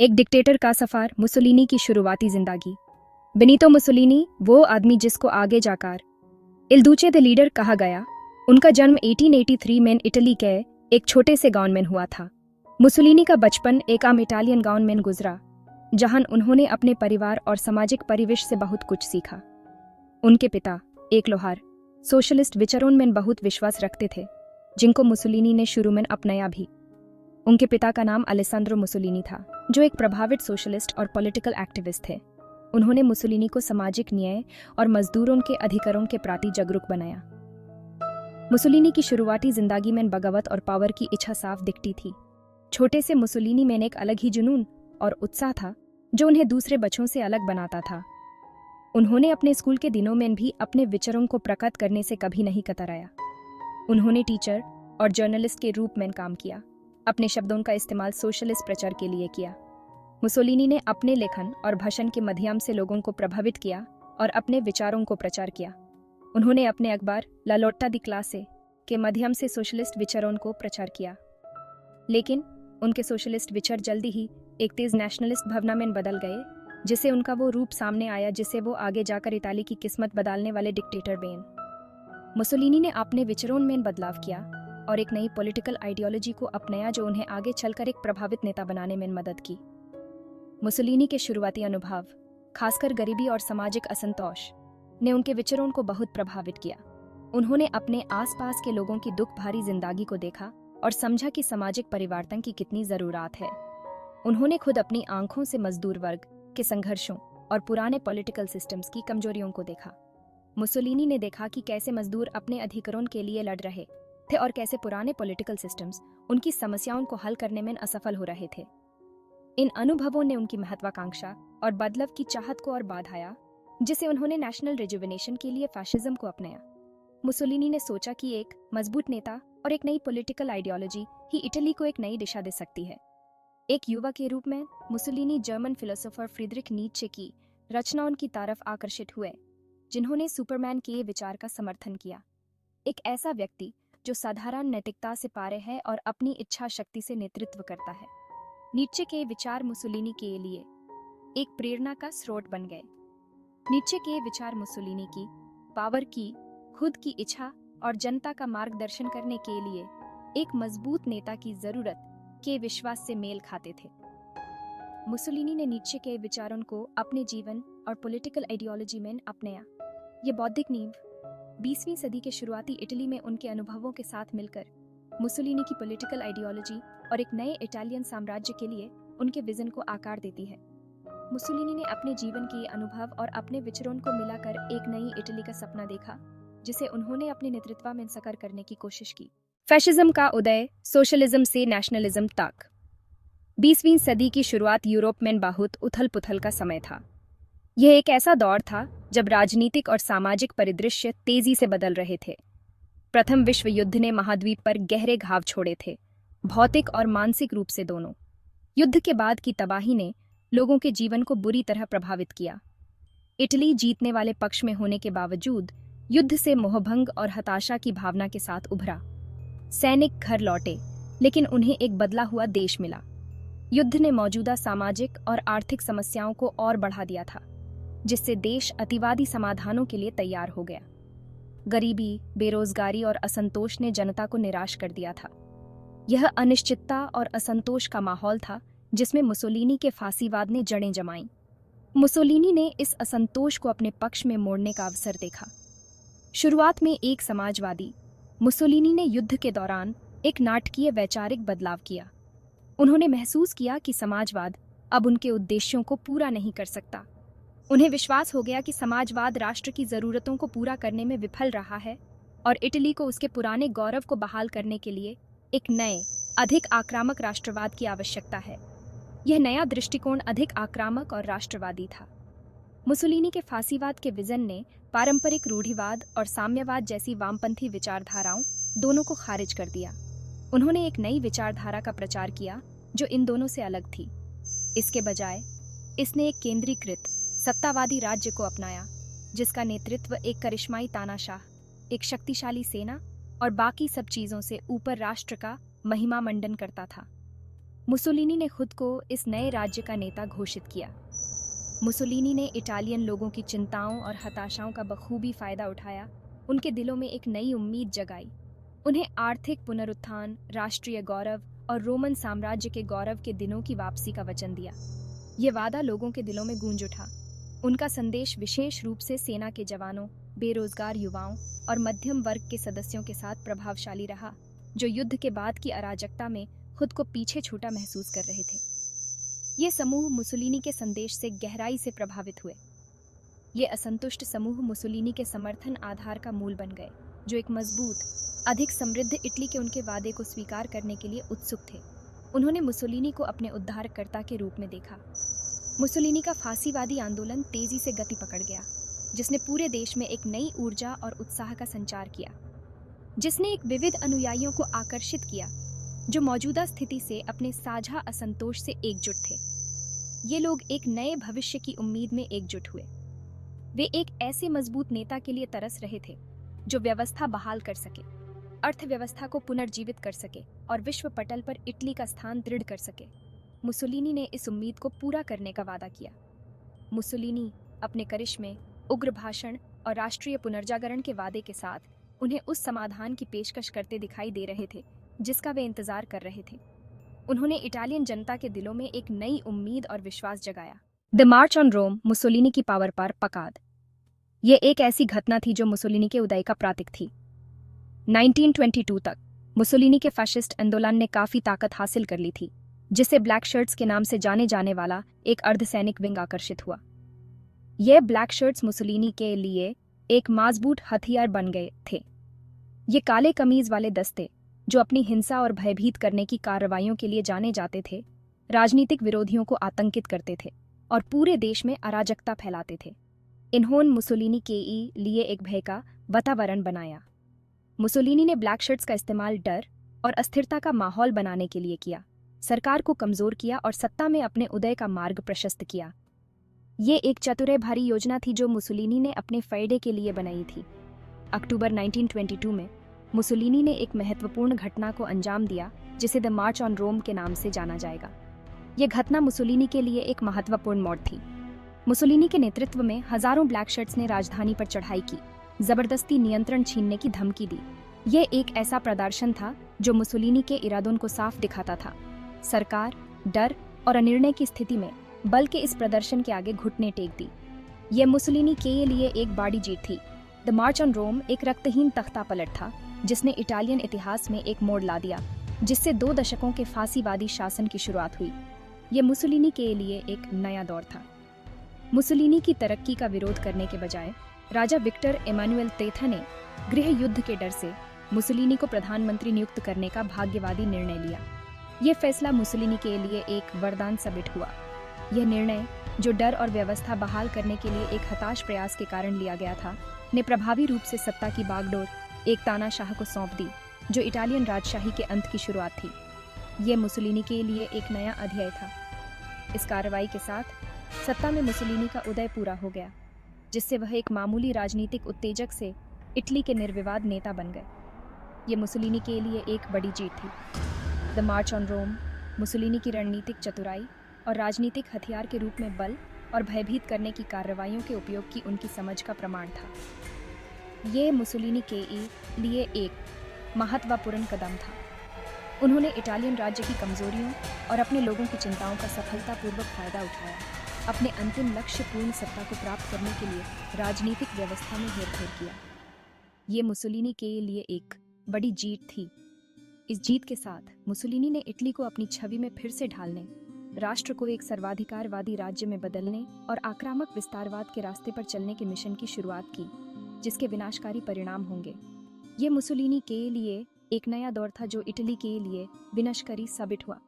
एक डिक्टेटर का सफर, मुसोलिनी की शुरुआती जिंदगी। बेनितो मुसोलिनी, वो आदमी जिसको आगे जाकर इल दूचे द लीडर कहा गया, उनका जन्म 1883 में इटली के एक छोटे से गांव में हुआ था। मुसोलिनी का बचपन एक आम इटालियन गांव में गुजरा, जहां उन्होंने अपने परिवार और सामाजिक परिवेश से बहुत कुछ सीखा। उनके पिता एक लोहार सोशलिस्ट विचारों में बहुत विश्वास रखते थे, जिनको मुसोलिनी ने शुरू में अपनाया भी। उनके पिता का नाम अलेसांद्रो मुसोलिनी था, जो एक प्रभावित सोशलिस्ट और पॉलिटिकल एक्टिविस्ट थे। उन्होंने मुसोलिनी को सामाजिक न्याय और मजदूरों के अधिकारों के प्रति जागरूक बनाया। मुसोलिनी की शुरुआती जिंदगी में बगावत और पावर की इच्छा साफ दिखती थी। छोटे से मुसोलिनी में एक अलग ही जुनून और उत्साह था, जो उन्हें दूसरे बच्चों से अलग बनाता था। उन्होंने अपने स्कूल के दिनों में भी अपने विचारों को प्रकट करने से कभी नहीं कतराया। उन्होंने टीचर और जर्नलिस्ट के रूप में काम किया, अपने शब्दों का इस्तेमाल सोशलिस्ट प्रचार के लिए किया। मुसोलिनी ने अपने लेखन और भाषण के माध्यम से लोगों को प्रभावित किया और अपने विचारों को प्रचार किया। उन्होंने अपने अखबार ला लोट्टा दी क्लासे के माध्यम से सोशलिस्ट विचारों को प्रचार किया, लेकिन उनके सोशलिस्ट विचार जल्दी ही एक तेज नेशनलिस्ट भावना में बदल गए, जिससे उनका वो रूप सामने आया जिससे वो आगे जाकर इताली की किस्मत बदलने वाले डिक्टेटर बने। मुसोलिनी ने अपने विचारों में बदलाव किया और एक नई पॉलिटिकल आइडियोलॉजी को अपनाया, जो उन्हें आगे चलकर एक प्रभावित नेता बनाने में मदद की। मुसोलिनी के शुरुआती अनुभव, खासकर गरीबी और सामाजिक असंतोष, ने उनके विचारों को बहुत प्रभावित किया। उन्होंने अपने आसपास के लोगों की दुख भरी जिंदगी को देखा और समझा कि सामाजिक परिवर्तन की कितनी जरूरत है। उन्होंने खुद अपनी आंखों से मजदूर वर्ग के संघर्षों और पुराने पॉलिटिकल सिस्टम्स की कमजोरियों को देखा। मुसोलिनी ने देखा कि कैसे मजदूर अपने अधिकारों के लिए लड़ रहे थे और कैसे पुराने पॉलिटिकल सिस्टम्स उनकी समस्याओं को हल करने में असफल हो रहे थे। इन अनुभवों ने उनकी महत्वाकांक्षा और बदलाव की चाहत को और बढ़ाया, जिसे उन्होंने नेशनल रिजुविनेशन के लिए फैशिज्म को अपनाया। मुसोलिनी ने सोचा कि एक मजबूत नेता और एक नई पॉलिटिकल आइडियोलॉजी ही इटली को एक नई दिशा दे सकती है। एक युवा के रूप में Mussolini German philosopher Friedrich Nietzsche की रचनाओं की तरफ आकर्षित हुए, जिन्होंने सुपरमैन के विचार का समर्थन किया। एक ऐसा व्यक्ति जो साधारण नैतिकता से पारे है और अपनी इच्छा शक्ति से नेतृत्व करता है। नीत्शे के विचार मुसोलिनी के लिए एक प्रेरणा का स्रोत बन गए। नीत्शे के विचार मुसोलिनी की पावर की, खुद की इच्छा और जनता का मार्गदर्शन करने के लिए एक मजबूत नेता की जरूरत के विश्वास से मेल खाते थे। मुसोलिनी ने नीत्शे के विचारों को अपने जीवन और पॉलिटिकल आइडियोलॉजी में अपनाया। ये बौद्धिक नींव 20वीं सदी के शुरुआती इटली में उनके अनुभवों के साथ मिलकर मुसोलिनी की पॉलिटिकल आइडियोलॉजी और एक नए इटालियन साम्राज्य के लिए उनके विजन को आकार देती है। मुसोलिनी ने अपने जीवन के अनुभव और अपने विचारों को मिलाकर एक नई इटली का सपना देखा, जिसे उन्होंने अपने नेतृत्व में साकार करने की कोशिश की। फैशिज्म का उदय, सोशलिज्म से नेशनलिज्म तक। 20वीं सदी की शुरुआत यूरोप में बहुत उथल-पुथल का समय था। यह एक ऐसा दौर था जब राजनीतिक और सामाजिक परिदृश्य तेजी से बदल रहे थे। प्रथम विश्व युद्ध ने महाद्वीप पर गहरे घाव छोड़े थे, भौतिक और मानसिक रूप से दोनों। युद्ध के बाद की तबाही ने लोगों के जीवन को बुरी तरह प्रभावित किया। इटली जीतने वाले पक्ष में होने के बावजूद युद्ध से मोहभंग और हताशा की भावना के साथ उभरा। सैनिक घर लौटे, लेकिन उन्हें एक बदला हुआ देश मिला। युद्ध ने मौजूदा सामाजिक और आर्थिक समस्याओं को और बढ़ा दिया था, जिससे देश अतिवादी समाधानों के लिए तैयार हो गया। गरीबी, बेरोजगारी और असंतोष ने जनता को निराश कर दिया था। यह अनिश्चितता और असंतोष का माहौल था जिसमें मुसोलिनी के फांसीवाद ने जड़ें जमाईं। मुसोलिनी ने इस असंतोष को अपने पक्ष में मोड़ने का अवसर देखा। शुरुआत में एक समाजवादी, मुसोलिनी ने युद्ध के दौरान एक नाटकीय वैचारिक बदलाव किया। उन्होंने महसूस किया कि समाजवाद अब उनके उद्देश्यों को पूरा नहीं कर सकता। उन्हें विश्वास हो गया कि समाजवाद राष्ट्र की जरूरतों को पूरा करने में विफल रहा है और इटली को उसके पुराने गौरव को बहाल करने के लिए एक नए, अधिक आक्रामक राष्ट्रवाद की आवश्यकता है। यह नया दृष्टिकोण अधिक आक्रामक और राष्ट्रवादी था। मुसोलिनी के फांसीवाद के विजन ने पारंपरिक रूढ़िवाद और साम्यवाद जैसी वामपंथी विचारधाराओं दोनों को खारिज कर दिया। उन्होंने एक नई विचारधारा का प्रचार किया जो इन दोनों से अलग थी। इसके बजाय इसने एक केंद्रीकृत सत्तावादी राज्य को अपनाया, जिसका नेतृत्व एक करिश्माई तानाशाह, एक शक्तिशाली सेना और बाकी सब चीजों से ऊपर राष्ट्र का महिमा मंडन करता था। मुसोलिनी ने खुद को इस नए राज्य का नेता घोषित किया। मुसोलिनी ने इटालियन लोगों की चिंताओं और हताशाओं का बखूबी फायदा उठाया, उनके दिलों में एक नई उम्मीद जगाई। उन्हें आर्थिक पुनरुत्थान, राष्ट्रीय गौरव और रोमन साम्राज्य के गौरव के दिनों की वापसी का वचन दिया। ये वादा लोगों के दिलों में गूंज उठा। उनका संदेश विशेष रूप से सेना के जवानों, बेरोजगार युवाओं और मध्यम वर्ग के सदस्यों के साथ प्रभावशाली रहा, जो युद्ध के बाद की अराजकता में खुद को पीछे छूटा महसूस कर रहे थे। ये समूह मुसोलिनी के संदेश से गहराई से प्रभावित हुए। ये असंतुष्ट समूह मुसोलिनी के समर्थन आधार का मूल बन गए, जो एक मजबूत, अधिक समृद्ध इटली के उनके वादे को स्वीकार करने के लिए उत्सुक थे। उन्होंने मुसोलिनी को अपने उद्धारकर्ता के रूप में देखा। मुसोलिनी का फांसीवादी आंदोलन तेजी से गति पकड़ गया, जिसने पूरे देश में एक नई ऊर्जा और उत्साह का संचार किया, जिसने एक विविध अनुयायियों को आकर्षित किया, जो मौजूदा स्थिति से अपने साझा असंतोष से एकजुट थे। ये लोग एक नए भविष्य की उम्मीद में एकजुट हुए। वे एक ऐसे मजबूत नेता के लिए तरस रहे थे, जो व्यवस्था बहाल कर सके, अर्थव्यवस्था को पुनर्जीवित कर सके और विश्व पटल पर इटली का स्थान दृढ़ कर सके। मुसोलिनी ने इस उम्मीद को पूरा करने का वादा किया। मुसोलिनी अपने करिश्मे, उग्र भाषण और राष्ट्रीय पुनर्जागरण के वादे के साथ उन्हें उस समाधान की पेशकश करते दिखाई दे रहे थे जिसका वे इंतजार कर रहे थे। उन्होंने इटालियन जनता के दिलों में एक नई उम्मीद और विश्वास जगाया। The march on Rome, Mussolini की पावर पर पकाद। ये एक ऐसी घटना थी जो मुसोलिनी के उदय का प्रतीक थी। 1922 तक मुसोलिनी के फाशिस्ट आंदोलन ने काफी ताकत हासिल कर ली थी, जिसे ब्लैक शर्ट्स के नाम से जाने जाने वाला एक अर्धसैनिक विंग आकर्षित हुआ। ये ब्लैक शर्ट्स मुसोलिनी के लिए एक मजबूत हथियार बन गए थे। ये काले कमीज वाले दस्ते, जो अपनी हिंसा और भयभीत करने की कार्रवाइयों के लिए जाने जाते थे, राजनीतिक विरोधियों को आतंकित करते थे और पूरे देश में अराजकता फैलाते थे। इन्होंने मुसोलिनी के लिए एक भय का वातावरण बनाया। मुसोलिनी ने ब्लैक शर्ट्स का इस्तेमाल डर और अस्थिरता का माहौल बनाने के लिए किया, सरकार को कमजोर किया और सत्ता में अपने उदय का मार्ग प्रशस्त किया। ये एक चतुर भारी योजना थी जो मुसोलिनी ने अपने फायदे के लिए बनाई थी। अक्टूबर 1922 में मुसोलिनी ने एक महत्वपूर्ण घटना को अंजाम दिया, जिसे द मार्च ऑन रोम के नाम से जाना जाएगा। यह घटना मुसोलिनी के लिए एक महत्वपूर्ण मोड़ थी। मुसोलिनी के नेतृत्व में हजारों ब्लैक शर्ट्स ने राजधानी पर चढ़ाई की, जबरदस्ती नियंत्रण छीनने की धमकी दी। यह एक ऐसा प्रदर्शन था जो मुसोलिनी के इरादों को साफ दिखाता था। सरकार डर और अनिर्णय की स्थिति में बल के इस प्रदर्शन के आगे घुटने टेक दी। यह मुसोलिनी के लिए एक बड़ी जीत थी। द मार्च ऑन रोम एक रक्तहीन तख्ता पलट था, जिसने इटालियन इतिहास में एक मोड़ ला दिया, जिससे 2 दशकों के फांसीवादी शासन की शुरुआत हुई। यह मुसोलिनी के लिए एक नया दौर था। मुसोलिनी की तरक्की का विरोध करने के बजाय राजा विक्टर एमानुएल तेथा ने गृह युद्ध के डर से मुसोलिनी को प्रधानमंत्री नियुक्त करने का भाग्यवादी निर्णय लिया। यह फैसला मुसोलिनी के लिए एक वरदान साबित हुआ। यह निर्णय, जो डर और व्यवस्था बहाल करने के लिए एक हताश प्रयास के कारण लिया गया था, ने प्रभावी रूप से सत्ता की बागडोर एक तानाशाह को सौंप दी, जो इटालियन राजशाही के अंत की शुरुआत थी। यह मुसोलिनी के लिए एक नया अध्याय था। इस कार्रवाई के साथ सत्ता में मुसोलिनी का उदय पूरा हो गया, जिससे वह एक मामूली राजनीतिक उत्तेजक से इटली के निर्विवाद नेता बन गए। ये मुसोलिनी के लिए एक बड़ी जीत थी। The march on Rome Mussolini की रणनीतिक चतुराई और राजनीतिक हथियार के रूप में बल और भयभीत करने की कार्रवाइयों के उपयोग की उनकी समझ का प्रमाण था। ये मुसोलिनी के लिए एक महत्वपूर्ण कदम था। उन्होंने इटालियन राज्य की कमजोरियों और अपने लोगों की चिंताओं का सफलतापूर्वक फायदा उठाया। अपने अंतिम लक्ष्य पूर्ण सत्ता को प्राप्त करने के लिए राजनीतिक व्यवस्था में हेरफेर किया। ये मुसोलिनी के लिए एक बड़ी जीत थी। इस जीत के साथ मुसोलिनी ने इटली को अपनी छवि में फिर से ढालने, राष्ट्र को एक सर्वाधिकारवादी राज्य में बदलने और आक्रामक विस्तारवाद के रास्ते पर चलने के मिशन की शुरुआत की, जिसके विनाशकारी परिणाम होंगे। ये मुसोलिनी के लिए एक नया दौर था जो इटली के लिए विनाशकारी साबित हुआ।